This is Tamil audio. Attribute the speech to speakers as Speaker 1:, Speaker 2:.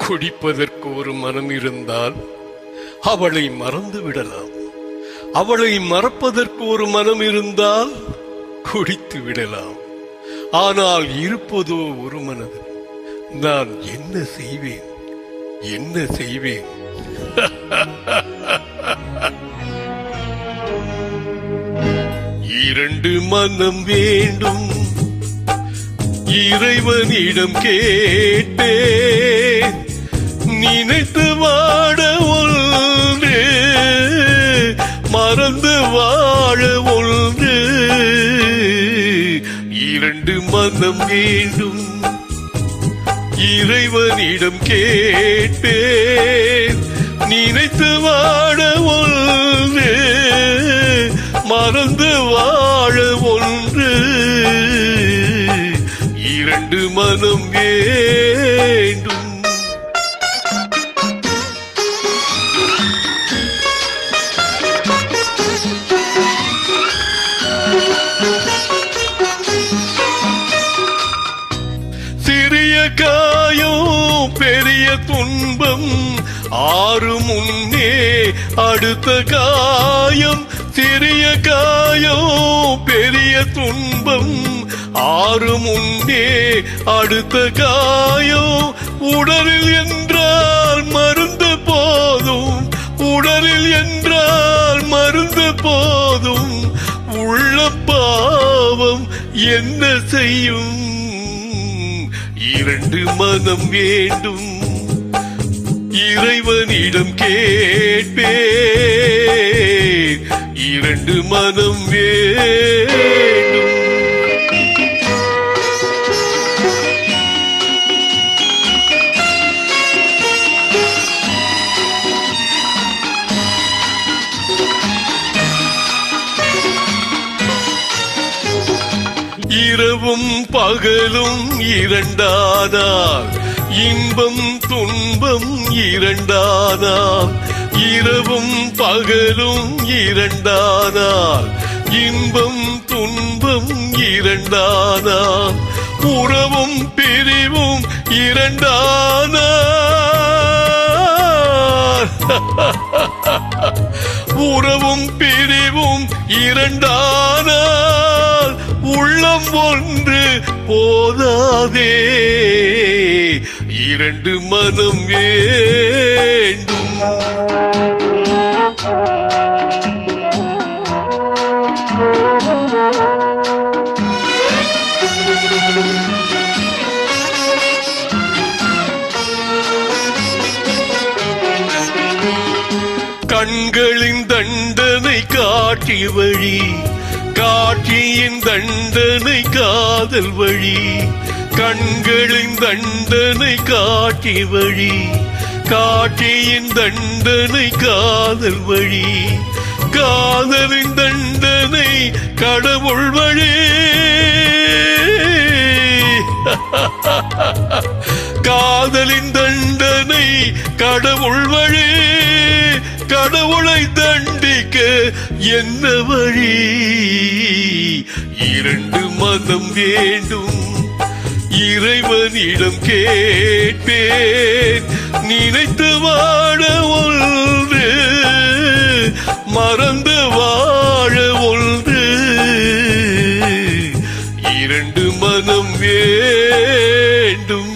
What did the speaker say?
Speaker 1: குடிப்பதற்கு ஒரு மனம் இருந்தால் அவளை மறந்து விடலாம். அவளை மறப்பதற்கு ஒரு மனம் இருந்தால் குடித்து விடலாம். ஆனால் இருப்பதோ ஒரு மனது. நான் என்ன செய்வேன், என்ன செய்வேன்? இரண்டு மனம் வேண்டும், இறைவனிடம் கேட்டேன். நினைத்து வாட ஒன்று, மறந்து வாழ ஒன்று. இரண்டு மனம் வேண்டும், இறைவனிடம் கேட்டேன். நினைத்து வாட ஒன்று, மறந்து வாழ ஒன்று. இரண்டு மனம் வேண்டும். சிறிய காயம் பெரிய துன்பம், ஆறு முன்னே அடுத்த காயம். சிறிய காயம் பெரிய துன்பம், ஆறு முன்னே அடுத்த காயம். உடலில் என்றால் மருந்து போதும், உடலில் என்றால் மருந்து போதும். உள்ள பாவம் என்ன செய்யும்? இரண்டு மனம் வேண்டும், இறைவனிடம் கேட்பேன். இரண்டு மனம் வேண்டும். இரவும் பகலும் இரண்டானால், இன்பம் துன்பம் இரண்டானால். இரவும் பகலும் இரண்டானால், இன்பம் துன்பம் இரண்டானால். உறவும் பிரிவும் இரண்டானால், உறவும் பிரிவும் இரண்டானால். உள்ளம் ஒன்று போதாதே, இரண்டு மனம் வேண்டும். கண்களின் தண்டனை காட்சி வழி, காட்சியின் தண்டனை காதல் வழி. கண்களின் தண்டனை காட்சி வழி, காட்சியின் தண்டனை காதல் வழி. காதலின் தண்டனை கடவுள் வழி. காதலின் தண்டனை கடவுள் வழி. கடவுளை தண்டிக்க என்ன வழி? இரண்டு மனம் வேண்டும், இறைவனிடம் கேட்பேன். நினைத்து வாழ ஒன்று, மறந்து வாழ ஒன்று. இரண்டு மனம் வேண்டும்.